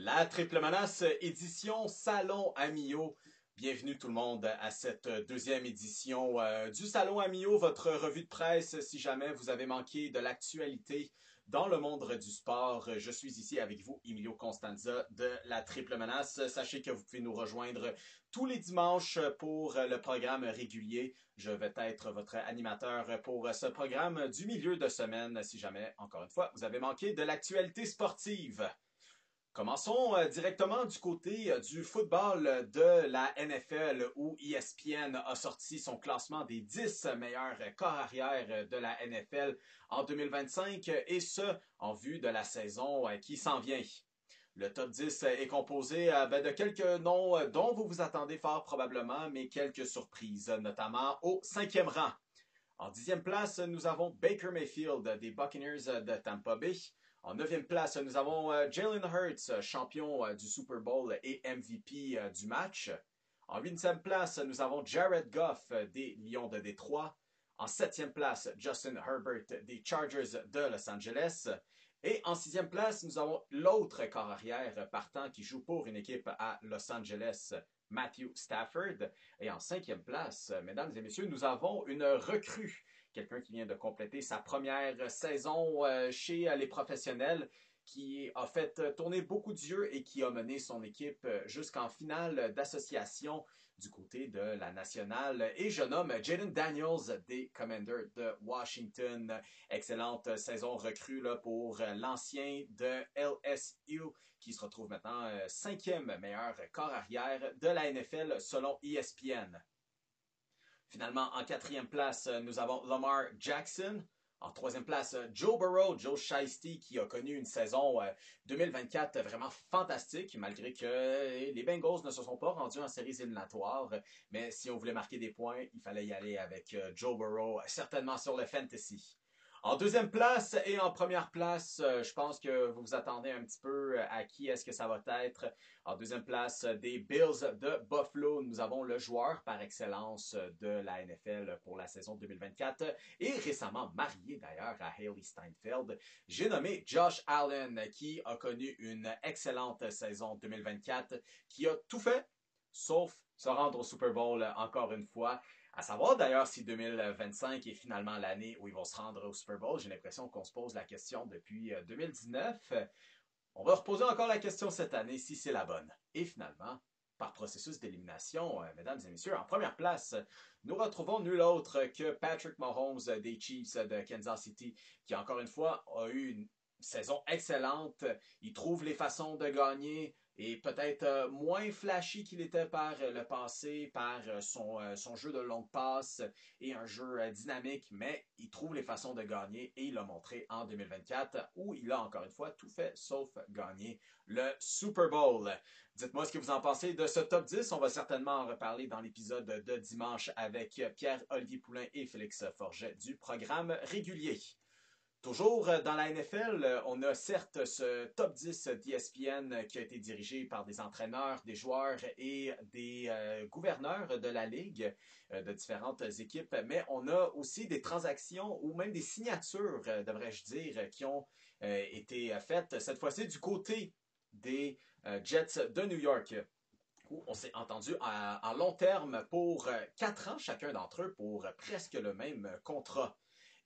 La Triple Menace, édition Salon Amio. Bienvenue tout le monde à cette deuxième édition du Salon Amio, votre revue de presse si jamais vous avez manqué de l'actualité dans le monde du sport. Je suis ici avec vous, Emilio Constanza de La Triple Menace. Sachez que vous pouvez nous rejoindre tous les dimanches pour le programme régulier. Je vais être votre animateur pour ce programme du milieu de semaine si jamais, encore une fois, vous avez manqué de l'actualité sportive. Commençons directement du côté du football de la NFL où ESPN a sorti son classement des 10 meilleurs corps arrière de la NFL en 2025 et ce, en vue de la saison qui s'en vient. Le top 10 est composé de quelques noms dont vous vous attendez fort probablement, mais quelques surprises, notamment au 5e rang. En 10e place, nous avons Baker Mayfield des Buccaneers de Tampa Bay. En 9e place, nous avons Jalen Hurts, champion du Super Bowl et MVP du match. En 8e place, nous avons Jared Goff des Lions de Détroit. En 7e place, Justin Herbert des Chargers de Los Angeles. Et en 6e place, nous avons l'autre corps arrière partant qui joue pour une équipe à Los Angeles, Matthew Stafford. Et en 5e place, mesdames et messieurs, nous avons une recrue. Quelqu'un qui vient de compléter sa première saison chez les professionnels, qui a fait tourner beaucoup d'yeux et qui a mené son équipe jusqu'en finale d'association du côté de la nationale. Et je nomme Jaden Daniels des Commanders de Washington. Excellente saison recrue là, pour l'ancien de LSU qui se retrouve maintenant 5e meilleur corps arrière de la NFL selon ESPN. Finalement, en 4e place, nous avons Lamar Jackson. En 3e place, Joe Burrow, Joe Shiesty, qui a connu une saison 2024 vraiment fantastique, malgré que les Bengals ne se sont pas rendus en séries éliminatoires. Mais si on voulait marquer des points, il fallait y aller avec Joe Burrow, certainement sur le fantasy. En 2e place et en 1re place, je pense que vous vous attendez un petit peu à qui est-ce que ça va être. En 2e place, des Bills de Buffalo, nous avons le joueur par excellence de la NFL pour la saison 2024 et récemment marié d'ailleurs à Hailey Steinfeld. J'ai nommé Josh Allen qui a connu une excellente saison 2024, qui a tout fait sauf se rendre au Super Bowl encore une fois. À savoir d'ailleurs si 2025 est finalement l'année où ils vont se rendre au Super Bowl. J'ai l'impression qu'on se pose la question depuis 2019. On va reposer encore la question cette année si c'est la bonne. Et finalement, par processus d'élimination, mesdames et messieurs, en première place, nous retrouvons nul autre que Patrick Mahomes des Chiefs de Kansas City, qui encore une fois a eu une saison excellente. Il trouve les façons de gagner et peut-être moins flashy qu'il était par le passé, par son jeu de longue passe et un jeu dynamique, mais il trouve les façons de gagner et il l'a montré en 2024 où il a encore une fois tout fait sauf gagner le Super Bowl. Dites-moi ce que vous en pensez de ce top 10. On va certainement en reparler dans l'épisode de dimanche avec Pierre-Olivier Poulain et Félix Forget du programme régulier. Toujours dans la NFL, on a certes ce top 10 d'ESPN qui a été dirigé par des entraîneurs, des joueurs et des gouverneurs de la ligue de différentes équipes, mais on a aussi des transactions ou même des signatures, devrais-je dire, qui ont été faites cette fois-ci du côté des Jets de New York, où on s'est entendu en long terme pour 4 ans chacun d'entre eux pour presque le même contrat.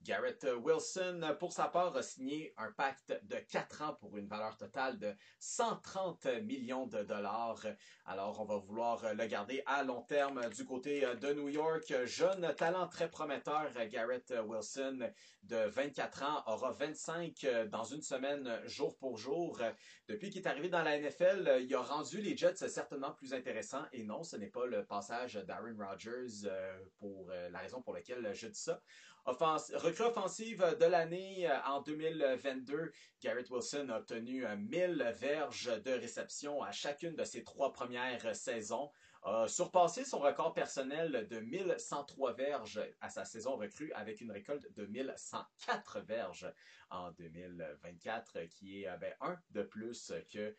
Garrett Wilson, pour sa part, a signé un pacte de 4 ans pour une valeur totale de 130 millions de dollars. Alors, on va vouloir le garder à long terme du côté de New York. Jeune talent très prometteur, Garrett Wilson, de 24 ans, aura 25 dans une semaine, jour pour jour. Depuis qu'il est arrivé dans la NFL, il a rendu les Jets certainement plus intéressants. Et non, ce n'est pas le passage d'Aaron Rodgers pour la raison pour laquelle je dis ça. Recrue offensive de l'année en 2022, Garrett Wilson a obtenu 1000 verges de réception à chacune de ses 3 premières saisons, a surpassé son record personnel de 1103 verges à sa saison recrue avec une récolte de 1104 verges en 2024, qui est un de plus que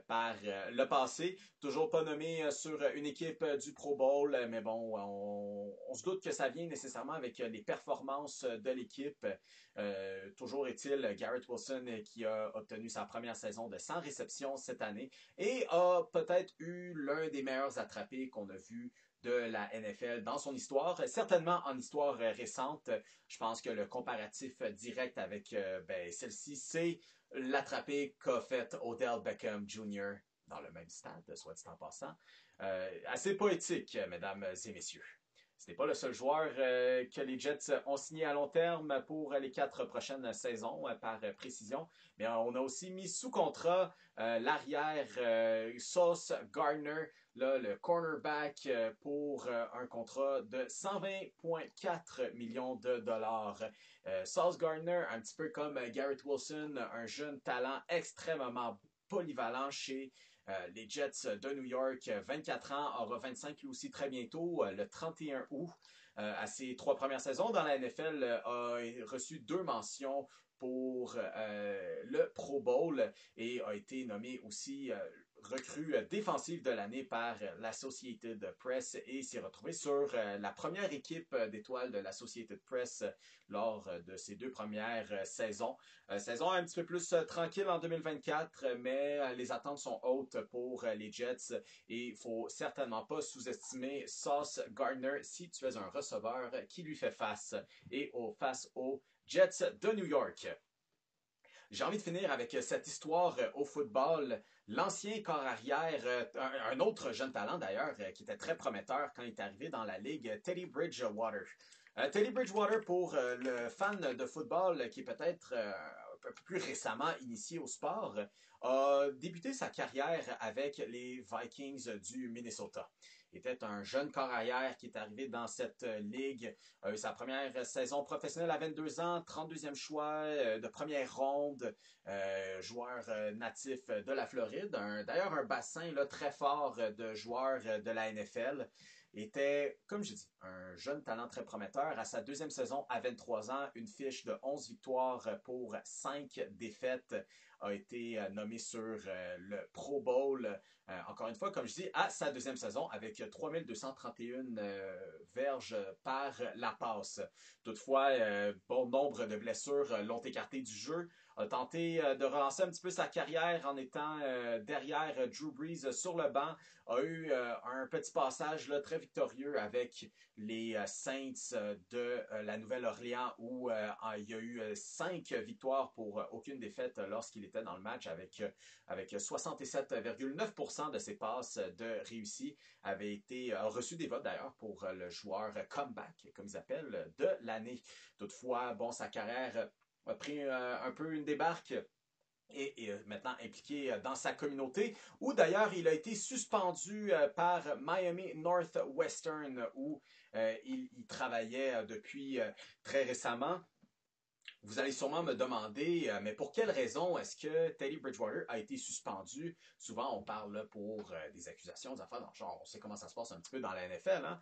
par le passé. Toujours pas nommé sur une équipe du Pro Bowl, mais bon, on se doute que ça vient nécessairement avec les performances de l'équipe. Toujours est-il Garrett Wilson qui a obtenu sa première saison de 100 réceptions cette année et a peut-être eu l'un des meilleurs attrapés qu'on a vu de la NFL dans son histoire, certainement en histoire récente. Je pense que le comparatif direct avec celle-ci, c'est l'attrapé qu'a fait Odell Beckham Jr. dans le même stade, soit dit en passant. Assez poétique, mesdames et messieurs. Ce n'est pas le seul joueur que les Jets ont signé à long terme pour les 4 prochaines saisons, par précision. Mais on a aussi mis sous contrat l'arrière Sauce Gardner, là, le cornerback, pour un contrat de 120,4 millions de dollars. Sauce Gardner, un petit peu comme Garrett Wilson, un jeune talent extrêmement polyvalent chez les Jets de New York, 24 ans, aura 25 lui aussi très bientôt, le 31 août. À ses 3 premières saisons dans la NFL, a reçu 2 mentions pour le Pro Bowl et a été nommé aussi recrue défensive de l'année par l'Associated Press et s'est retrouvé sur la première équipe d'étoiles de l'Associated Press lors de ses 2 premières saisons. Saison un petit peu plus tranquille en 2024, mais les attentes sont hautes pour les Jets et il ne faut certainement pas sous-estimer Sauce Gardner si tu es un receveur qui lui fait face et face aux Jets de New York. J'ai envie de finir avec cette histoire au football. L'ancien corps arrière, un autre jeune talent d'ailleurs, qui était très prometteur quand il est arrivé dans la ligue, Teddy Bridgewater. Teddy Bridgewater, pour le fan de football qui est peut-être un peu plus récemment initié au sport, a débuté sa carrière avec les Vikings du Minnesota. Il était un jeune corps arrière qui est arrivé dans cette ligue. A eu sa première saison professionnelle à 22 ans, 32e choix de première ronde, joueur natif de la Floride. D'ailleurs, un bassin là, très fort de joueurs de la NFL. Était, comme je dis, un jeune talent très prometteur. À sa 2e saison, à 23 ans, une fiche de 11 victoires pour 5 défaites a été nommé sur le Pro Bowl. Encore une fois, comme je dis, à sa 2e saison, avec 3231 verges par la passe. Toutefois, bon nombre de blessures l'ont écarté du jeu. A tenté de relancer un petit peu sa carrière en étant derrière Drew Brees sur le banc. A eu un petit passage là, très victorieux avec les Saints de la Nouvelle-Orléans où il y a eu 5 victoires pour aucune défaite lorsqu'il était dans le match avec 67,9% de ses passes de réussi. A reçu des votes d'ailleurs pour le joueur comeback, comme ils appellent, de l'année. Toutefois, bon, sa carrière a pris un peu une débarque et est maintenant impliqué dans sa communauté, où d'ailleurs il a été suspendu par Miami Northwestern, où il travaillait depuis très récemment. Vous allez sûrement me demander, mais pour quelle raison est-ce que Teddy Bridgewater a été suspendu? Souvent, on parle là, pour des accusations, des affaires dans le genre, on sait comment ça se passe un petit peu dans la NFL, hein?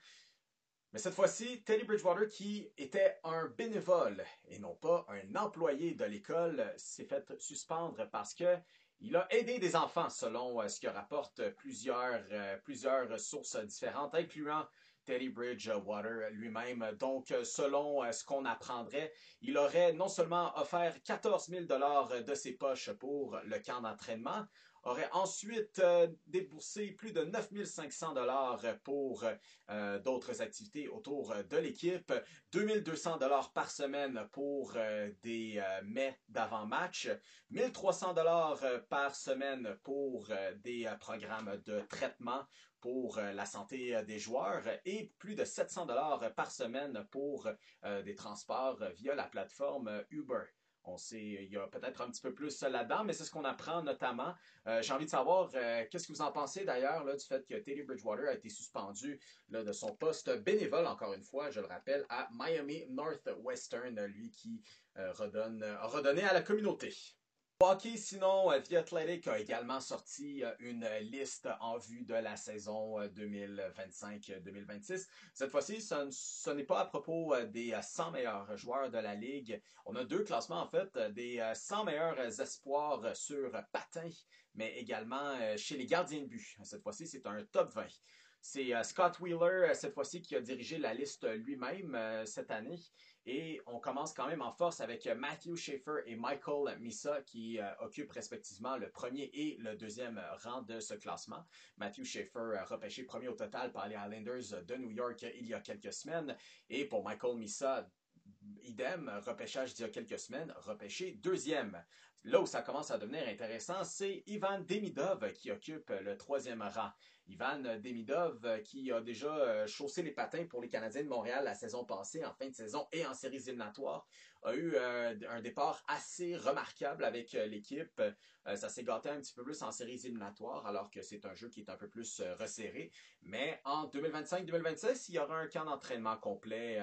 Mais cette fois-ci, Teddy Bridgewater, qui était un bénévole et non pas un employé de l'école, s'est fait suspendre parce que il a aidé des enfants, selon ce que rapportent plusieurs sources différentes, incluant Teddy Bridgewater lui-même. Donc, selon ce qu'on apprendrait, il aurait non seulement offert 14 000 $ de ses poches pour le camp d'entraînement, aurait ensuite déboursé plus de 9 500 $ pour d'autres activités autour de l'équipe, 2 200 $ par semaine pour des mets d'avant-match, 1 300 $ par semaine pour des programmes de traitement pour la santé des joueurs et plus de 700 $ par semaine pour des transports via la plateforme Uber. On sait, il y a peut-être un petit peu plus là-dedans, mais c'est ce qu'on apprend notamment. J'ai envie de savoir, qu'est-ce que vous en pensez d'ailleurs là, du fait que Teddy Bridgewater a été suspendu là, de son poste bénévole, encore une fois, je le rappelle, à Miami Northwestern, lui qui a redonné à la communauté. Hockey, sinon, The Athletic a également sorti une liste en vue de la saison 2025-2026. Cette fois-ci, ce n'est pas à propos des 100 meilleurs joueurs de la Ligue. On a deux classements, en fait, des 100 meilleurs espoirs sur patin, mais également chez les gardiens de but. Cette fois-ci, c'est un top 20. C'est Scott Wheeler, cette fois-ci, qui a dirigé la liste lui-même cette année. Et on commence quand même en force avec Matthew Schaefer et Michael Misa qui occupent respectivement le premier et le deuxième rang de ce classement. Matthew Schaefer repêché premier au total par les Islanders de New York il y a quelques semaines. Et pour Michael Misa, idem, repêchage d'il y a quelques semaines, repêché deuxième. Là où ça commence à devenir intéressant, c'est Ivan Demidov qui occupe le troisième rang. Ivan Demidov qui a déjà chaussé les patins pour les Canadiens de Montréal la saison passée, en fin de saison et en séries éliminatoires, a eu un départ assez remarquable avec l'équipe. Ça s'est gâté un petit peu plus en séries éliminatoires, alors que c'est un jeu qui est un peu plus resserré. Mais en 2025-2026, il y aura un camp d'entraînement complet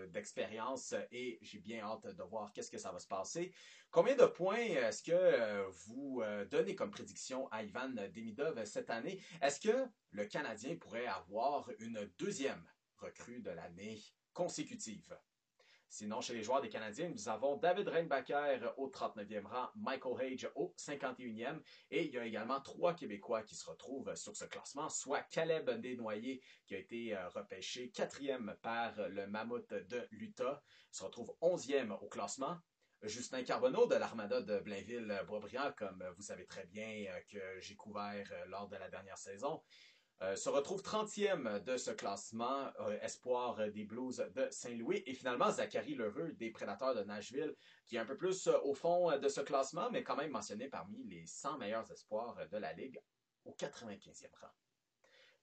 d'expérience et j'ai bien hâte de voir qu'est-ce que ça va se passer. Combien de points est-ce que vous donnez comme prédiction à Ivan Demidov cette année? Est-ce que le Canadien pourrait avoir une deuxième recrue de l'année consécutive? Sinon, chez les joueurs des Canadiens, nous avons David Reinbacher au 39e rang, Michael Hage au 51e, et il y a également trois Québécois qui se retrouvent sur ce classement, soit Caleb Desnoyers, qui a été repêché 4e par le Mammouth de l'Utah, se retrouve 11e au classement. Justin Carbonneau de l'Armada de Blainville-Boisbriand, comme vous savez très bien que j'ai couvert lors de la dernière saison, se retrouve 30e de ce classement, espoir des Blues de Saint-Louis. Et finalement, Zachary Lheureux des Prédateurs de Nashville, qui est un peu plus au fond de ce classement, mais quand même mentionné parmi les 100 meilleurs espoirs de la Ligue au 95e rang.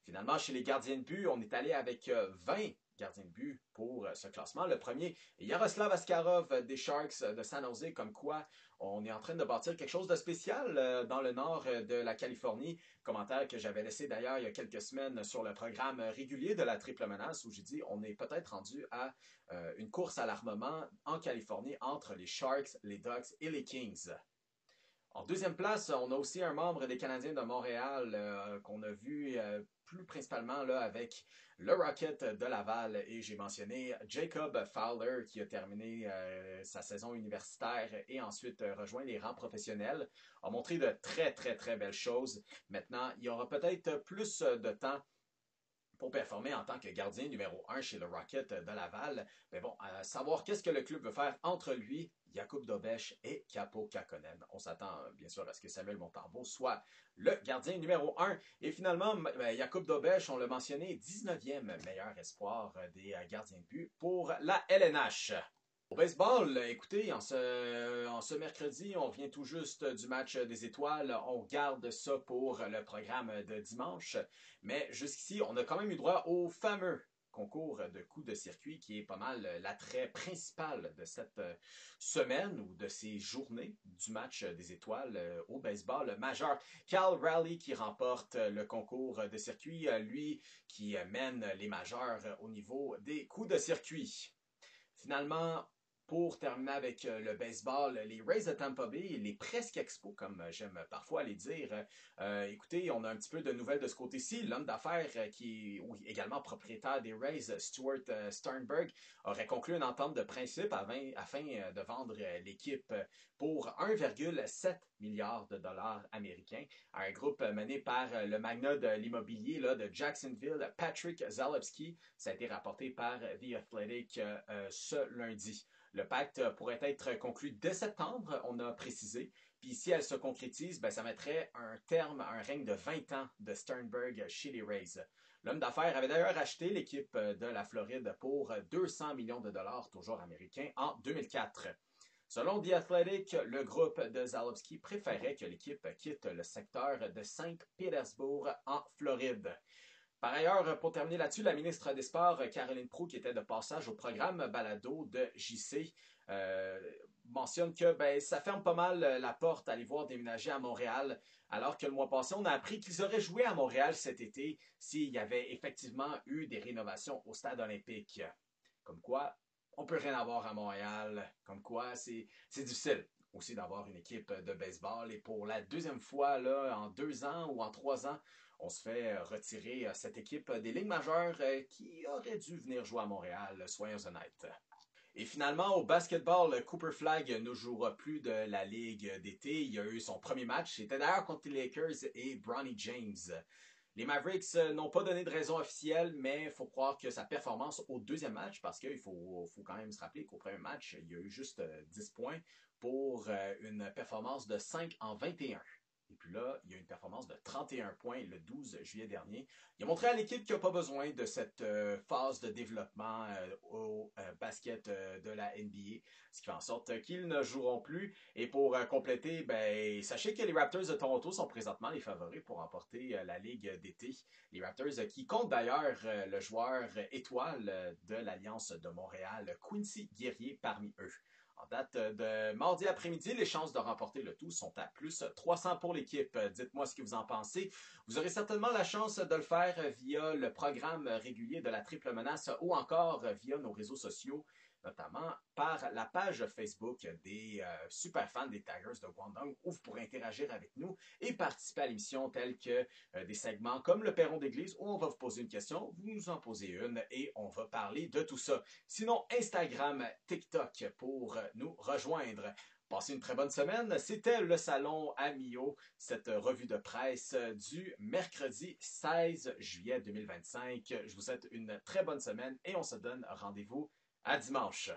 Finalement, chez les gardiens de but, on est allé avec 20 gardiens de but pour ce classement. Le premier, Yaroslav Askarov des Sharks de San Jose, comme quoi on est en train de bâtir quelque chose de spécial dans le nord de la Californie. Commentaire que j'avais laissé d'ailleurs il y a quelques semaines sur le programme régulier de la triple menace où j'ai dit on est peut-être rendu à une course à l'armement en Californie entre les Sharks, les Ducks et les Kings. En deuxième place, on a aussi un membre des Canadiens de Montréal qu'on a vu plus principalement là, avec le Rocket de Laval. Et j'ai mentionné Jacob Fowler qui a terminé sa saison universitaire et ensuite rejoint les rangs professionnels. A montré de très très très belles choses. Maintenant, il y aura peut-être plus de temps pour performer en tant que gardien numéro 1 chez le Rocket de Laval. Mais bon, savoir qu'est-ce que le club veut faire entre lui, Jakub Dobeš et Kaapo Kähkönen. On s'attend bien sûr à ce que Samuel Montembeault soit le gardien numéro 1. Et finalement, Jakub Dobeš, on l'a mentionné, 19e meilleur espoir des gardiens de but pour la LNH. Au baseball, écoutez, en ce mercredi, on vient tout juste du match des étoiles. On garde ça pour le programme de dimanche. Mais jusqu'ici, on a quand même eu droit au fameux concours de coups de circuit qui est pas mal l'attrait principal de cette semaine ou de ces journées du match des étoiles au baseball majeur. Cal Raleigh qui remporte le concours de circuit, lui qui mène les majeurs au niveau des coups de circuit. Finalement, pour terminer avec le baseball, les Rays de Tampa Bay, les presque expos, comme j'aime parfois les dire. Écoutez, on a un petit peu de nouvelles de ce côté-ci. L'homme d'affaires qui est également propriétaire des Rays, Stuart Sternberg, aurait conclu une entente de principe afin de vendre l'équipe pour 1,7 milliard de dollars américains à un groupe mené par le magnat de l'immobilier de Jacksonville, Patrick Zalewski. Ça a été rapporté par The Athletic ce lundi. Le pacte pourrait être conclu dès septembre, on a précisé. Puis si elle se concrétise, ça mettrait un terme à un règne de 20 ans de Sternberg chez les Rays. L'homme d'affaires avait d'ailleurs acheté l'équipe de la Floride pour 200 millions de dollars, toujours américains, en 2004. Selon The Athletic, le groupe de Zalewski préférait que l'équipe quitte le secteur de Saint-Pétersbourg en Floride. Par ailleurs, pour terminer là-dessus, la ministre des Sports, Caroline Proulx, qui était de passage au programme Balado de JC, mentionne que ça ferme pas mal la porte à les voir déménager à Montréal, alors que le mois passé, on a appris qu'ils auraient joué à Montréal cet été s'il y avait effectivement eu des rénovations au stade olympique. Comme quoi, on peut rien avoir à Montréal. Comme quoi, c'est difficile. aussi d'avoir une équipe de baseball. Et pour la deuxième fois, là, en 2 ans ou en 3 ans, on se fait retirer cette équipe des Ligues majeures qui aurait dû venir jouer à Montréal, soyons honnêtes. Et finalement, au basketball, Cooper Flagg ne jouera plus de la Ligue d'été. Il a eu son premier match. C'était d'ailleurs contre les Lakers et Bronny James. Les Mavericks n'ont pas donné de raison officielle, mais il faut croire que sa performance au deuxième match, parce qu'il faut quand même se rappeler qu'au premier match, il y a eu juste 10 points pour une performance de 5 en 21. Et puis là, il y a une performance de 31 points le 12 juillet dernier. Il a montré à l'équipe qu'il n'a pas besoin de cette phase de développement au basket de la NBA, ce qui fait en sorte qu'ils ne joueront plus. Et pour compléter, ben, sachez que les Raptors de Toronto sont présentement les favoris pour remporter la Ligue d'été. Les Raptors qui comptent d'ailleurs le joueur étoile de l'Alliance de Montréal, Quincy Guerrier, parmi eux. En date de mardi après-midi, les chances de remporter le tout sont à plus 300 pour l'équipe. Dites-moi ce que vous en pensez. Vous aurez certainement la chance de le faire via le programme régulier de la triple menace ou encore via nos réseaux sociaux, notamment par la page Facebook des super fans des Tigers de Guangdong, où vous pourrez interagir avec nous et participer à l'émission telles que des segments comme le perron d'église, où on va vous poser une question, vous nous en posez une et on va parler de tout ça. Sinon, Instagram, TikTok pour nous rejoindre. Passez une très bonne semaine. C'était le Salon Amio, cette revue de presse du mercredi 16 juillet 2025. Je vous souhaite une très bonne semaine et on se donne rendez-vous à dimanche.